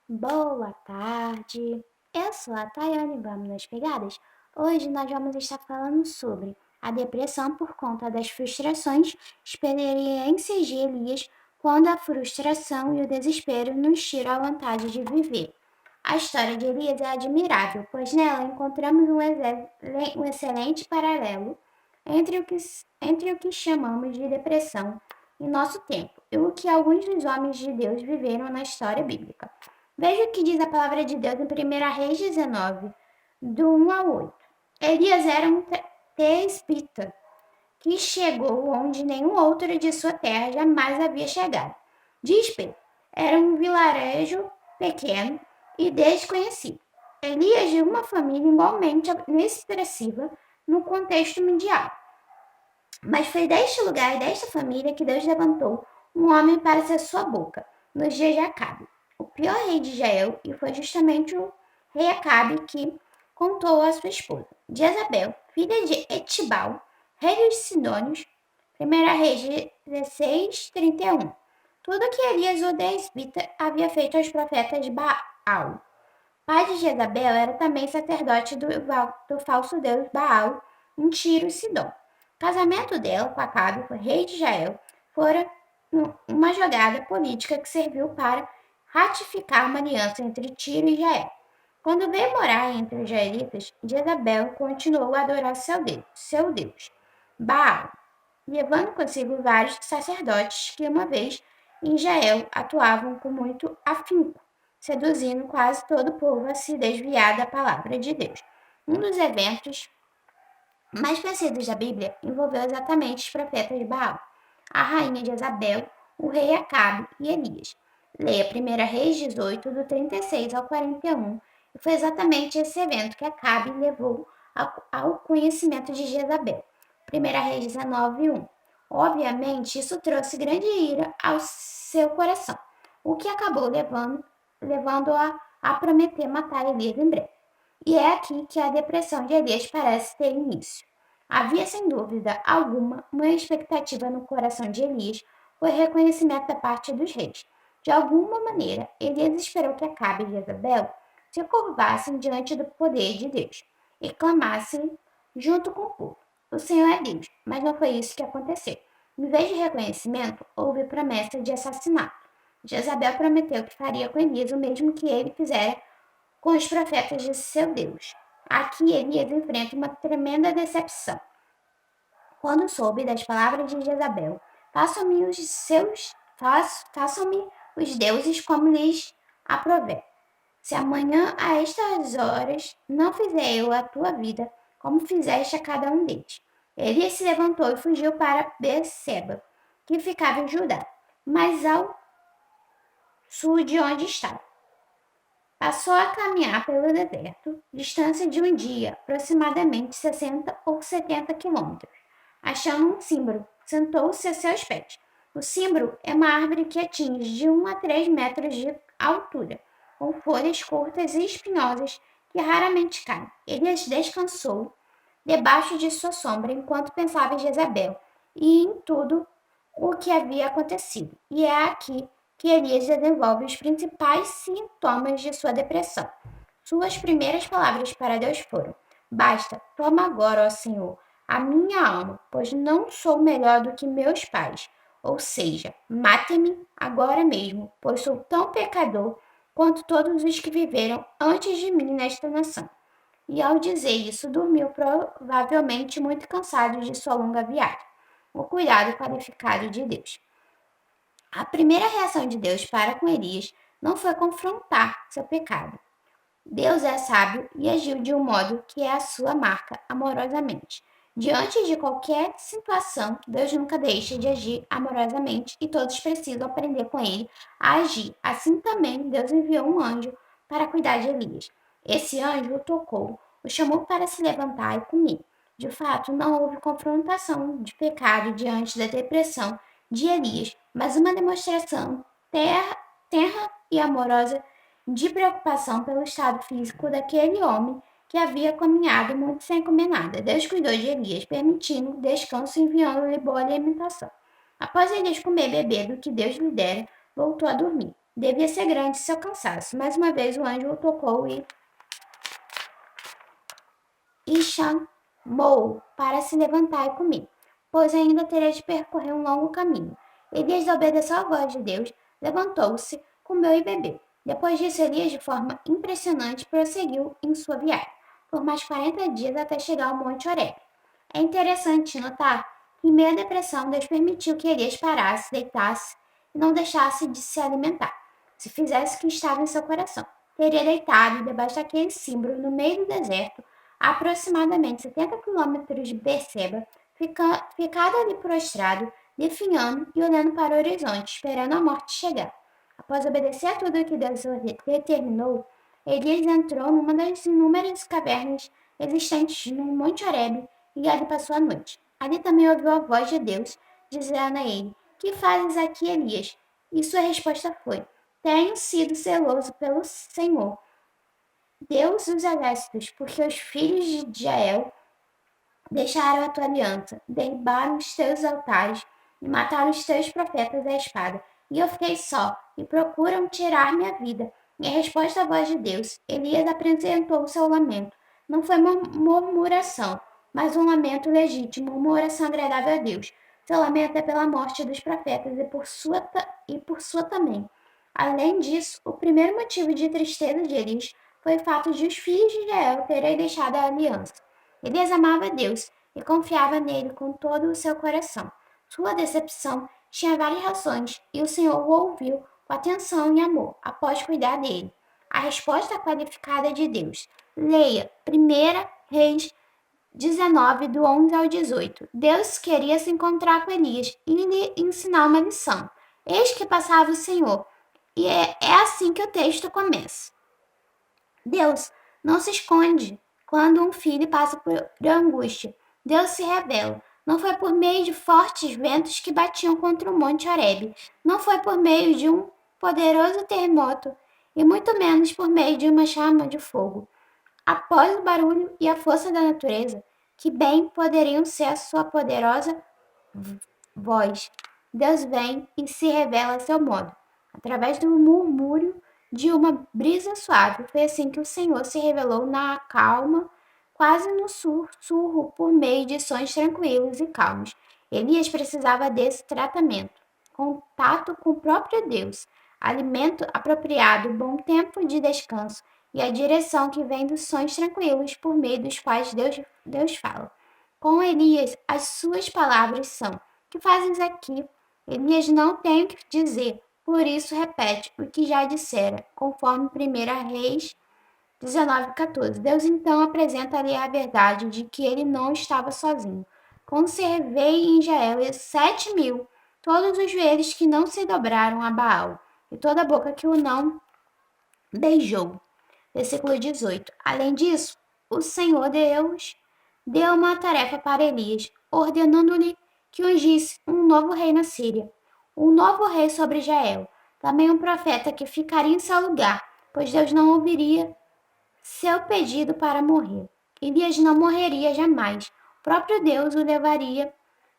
Boa tarde, eu sou a Tayane, vamos nas pegadas? Hoje nós vamos estar falando sobre a depressão por conta das frustrações, experiências de Elias, quando a frustração e o desespero nos tiram a vontade de viver. A história de Elias é admirável, pois nela encontramos um excelente paralelo entre o que chamamos de depressão em nosso tempo e o que alguns dos homens de Deus viveram na história bíblica. Veja o que diz a palavra de Deus em 1 Reis 19, do 1 ao 8. Elias era um tesbita que chegou onde nenhum outro de sua terra jamais havia chegado. Diz Pedro, era um vilarejo pequeno e desconhecido. Elias de uma família igualmente inexpressiva no contexto mundial. Mas foi deste lugar e desta família que Deus levantou um homem para ser sua boca, nos dias de Acabe, o pior rei de Israel, e foi justamente o rei Acabe que contou a sua esposa, Jezabel, filha de Etibal, rei dos Sidônios, 1 Reis 16, 31. Tudo que Elias o Desbita havia feito aos profetas Baal. Pai de Jezabel era também sacerdote do falso deus Baal em Tiro e Sidom. O casamento dela com Acabe, rei de Israel, fora uma jogada política que serviu para ratificar uma aliança entre Tiro e Israel. Quando veio morar entre os israelitas, Jezabel continuou a adorar seu deus, Baal, levando consigo vários sacerdotes que uma vez em Israel atuavam com muito afinco, seduzindo quase todo o povo a se desviar da palavra de Deus. Um dos eventos mais conhecidos da Bíblia envolveu exatamente os profetas de Baal, a rainha Jezabel, o rei Acabe e Elias. Leia 1 Reis 18, do 36 ao 41, e foi exatamente esse evento que Acabe levou ao conhecimento de Jezabel. 1 Reis 19, 1. Obviamente, isso trouxe grande ira ao seu coração, o que acabou levando-a a prometer matar Elias em breve. E é aqui que a depressão de Elias parece ter início. Havia, sem dúvida alguma, uma expectativa no coração de Elias por reconhecimento da parte dos reis. De alguma maneira, Elias esperou que Acabe e Jezabel se curvassem diante do poder de Deus e clamassem junto com o povo: o Senhor é Deus. Mas não foi isso que aconteceu. Em vez de reconhecimento, houve promessa de assassinato. Jezabel prometeu que faria com Elias o mesmo que ele fizera com os profetas de seu Deus. Aqui Elias enfrenta uma tremenda decepção. Quando soube das palavras de Jezabel, façam-me os deuses como lhes aprover. Se amanhã a estas horas não fizer eu a tua vida, como fizeste a cada um deles. Elias se levantou e fugiu para Berseba, que ficava em Judá, mas ao sul de onde estava. Passou a caminhar pelo deserto, distância de um dia, aproximadamente 60 ou 70 quilômetros. Achando um símbolo, sentou-se a seus pés. O símbolo é uma árvore que atinge de 1 a 3 metros de altura, com folhas curtas e espinhosas que raramente caem. Elias descansou debaixo de sua sombra enquanto pensava em Jezabel e em tudo o que havia acontecido. E é aqui que Elias desenvolve os principais sintomas de sua depressão. Suas primeiras palavras para Deus foram: basta, toma agora, ó Senhor, a minha alma, pois não sou melhor do que meus pais. Ou seja, mate-me agora mesmo, pois sou tão pecador quanto todos os que viveram antes de mim nesta nação. E ao dizer isso, dormiu provavelmente muito cansado de sua longa viagem. O cuidado qualificado de Deus. A primeira reação de Deus para com Elias não foi confrontar seu pecado. Deus é sábio e agiu de um modo que é a sua marca, amorosamente. Diante de qualquer situação, Deus nunca deixa de agir amorosamente e todos precisam aprender com ele a agir. Assim também, Deus enviou um anjo para cuidar de Elias. Esse anjo o tocou, o chamou para se levantar e comer. De fato, não houve confrontação de pecado diante da depressão de Elias, mas uma demonstração terra e amorosa de preocupação pelo estado físico daquele homem que havia caminhado muito sem comer nada. Deus cuidou de Elias, permitindo descanso e enviando-lhe boa alimentação. Após Elias comer e beber do que Deus lhe dera, voltou a dormir. Devia ser grande seu cansaço. Mais uma vez o anjo o tocou e chamou para se levantar e comer, pois ainda teria de percorrer um longo caminho. Elias obedeceu à voz de Deus, levantou-se, comeu e bebeu. Depois disso, Elias, de forma impressionante, prosseguiu em sua viagem, por mais 40 dias até chegar ao Monte Horebe. É interessante notar que, em meio à depressão, Deus permitiu que Elias parasse, deitasse e não deixasse de se alimentar. Se fizesse o que estava em seu coração, teria deitado debaixo daquele símbolo no meio do deserto, a aproximadamente 70 quilômetros de Berseba, ficado ali prostrado, definhando e olhando para o horizonte, esperando a morte chegar. Após obedecer a tudo o que Deus determinou, Elias entrou numa das inúmeras cavernas existentes no Monte Horebe e ali passou a noite. Ali também ouviu a voz de Deus, dizendo a ele: Que fazes aqui, Elias? E sua resposta foi: Tenho sido zeloso pelo Senhor, Deus dos exércitos, porque os filhos de Israel deixaram a tua aliança, derribaram os teus altares e mataram os teus profetas à espada. E eu fiquei só, e procuram tirar minha vida. Em resposta à voz de Deus, Elias apresentou o seu lamento. Não foi uma murmuração, mas um lamento legítimo, uma oração agradável a Deus. Seu lamento é pela morte dos profetas e por sua também. Além disso, o primeiro motivo de tristeza de Elias foi o fato de os filhos de Israel terem deixado a aliança. Elias amava Deus e confiava nele com todo o seu coração. Sua decepção tinha várias razões e o Senhor o ouviu com atenção e amor após cuidar dele. A resposta qualificada de Deus. Leia 1 Reis 19, do 11 ao 18. Deus queria se encontrar com Elias e lhe ensinar uma lição. Eis que passava o Senhor. E é assim que o texto começa. Deus não se esconde quando um filho passa por angústia. Deus se revela. Não foi por meio de fortes ventos que batiam contra o Monte Horebe. Não foi por meio de um poderoso terremoto. E muito menos por meio de uma chama de fogo. Após o barulho e a força da natureza, que bem poderiam ser a sua poderosa voz, Deus vem e se revela a seu modo, através do murmúrio de uma brisa suave. Foi assim que o Senhor se revelou na calma, quase no sussurro, por meio de sons tranquilos e calmos. Elias precisava desse tratamento, contato com o próprio Deus, alimento apropriado, bom tempo de descanso e a direção que vem dos sons tranquilos por meio dos quais Deus fala. Com Elias, as suas palavras são: Que fazes aqui? Elias não tem o que dizer, por isso repete o que já dissera, conforme 1 Reis 19:14. Deus então apresenta-lhe a verdade de que ele não estava sozinho. Conservei em Israel 7.000, todos os joelhos que não se dobraram a Baal, e toda a boca que o não beijou. Versículo 18. Além disso, o Senhor Deus deu uma tarefa para Elias, ordenando-lhe que ungisse um novo rei na Síria, um novo rei sobre Israel, também um profeta que ficaria em seu lugar, pois Deus não ouviria seu pedido para morrer. Elias não morreria jamais. O próprio Deus o levaria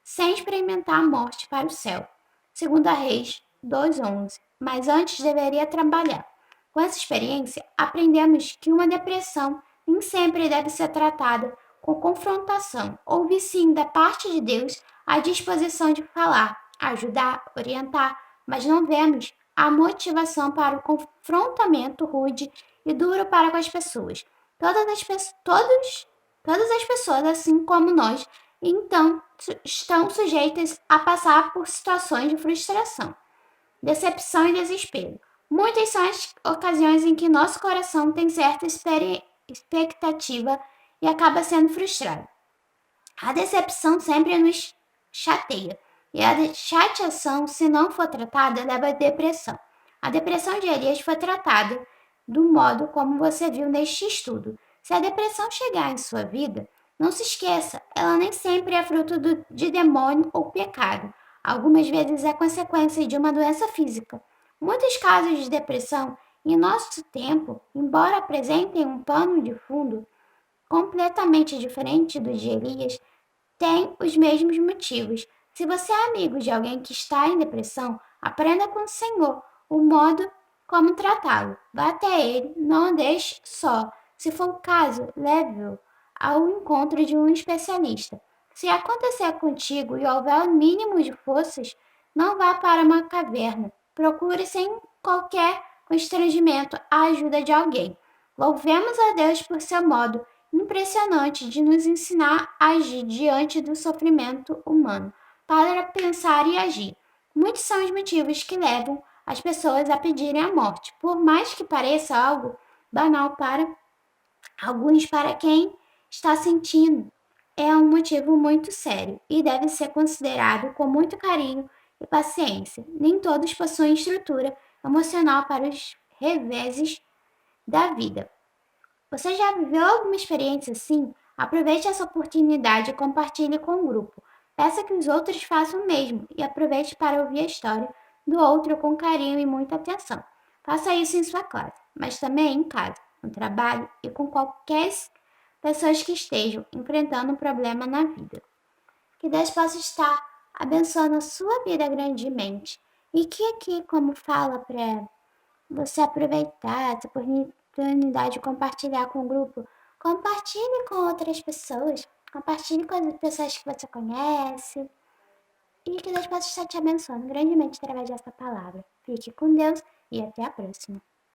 sem experimentar a morte para o céu. 2 Reis 2:11. Mas antes deveria trabalhar. Com essa experiência, aprendemos que uma depressão nem sempre deve ser tratada com confrontação. Houve sim, da parte de Deus, a disposição de falar, ajudar, orientar, mas não vemos a motivação para o confrontamento rude e duro para com as pessoas. Todas as pessoas, assim como nós, então estão sujeitas a passar por situações de frustração, decepção e desespero. Muitas são as ocasiões em que nosso coração tem certa expectativa e acaba sendo frustrado. A decepção sempre nos chateia, e a chateação, se não for tratada, leva à depressão. A depressão de Elias foi tratada do modo como você viu neste estudo. Se a depressão chegar em sua vida, não se esqueça, ela nem sempre é fruto de demônio ou pecado. Algumas vezes é consequência de uma doença física. Muitos casos de depressão em nosso tempo, embora apresentem um pano de fundo completamente diferente do de Elias, têm os mesmos motivos. Se você é amigo de alguém que está em depressão, aprenda com o Senhor o modo como tratá-lo. Vá até ele, não o deixe só. Se for o caso, leve-o ao encontro de um especialista. Se acontecer contigo e houver o mínimo de forças, não vá para uma caverna. Procure sem qualquer constrangimento a ajuda de alguém. Louvemos a Deus por seu modo impressionante de nos ensinar a agir diante do sofrimento humano, para pensar e agir. Muitos são os motivos que levam as pessoas a pedirem a morte, por mais que pareça algo banal para alguns, para quem está sentindo. É um motivo muito sério e deve ser considerado com muito carinho e paciência. Nem todos possuem estrutura emocional para os reveses da vida. Você já viveu alguma experiência assim? Aproveite essa oportunidade e compartilhe com o grupo. Peça que os outros façam o mesmo e aproveite para ouvir a história do outro com carinho e muita atenção. Faça isso em sua classe, mas também em casa, no trabalho e com qualquer pessoas que estejam enfrentando um problema na vida. Que Deus possa estar abençoando a sua vida grandemente e que aqui, como fala para você aproveitar essa oportunidade de compartilhar com o grupo, compartilhe com outras pessoas, compartilhe com as pessoas que você conhece e que Deus possa estar te abençoando grandemente através dessa palavra. Fique com Deus e até a próxima.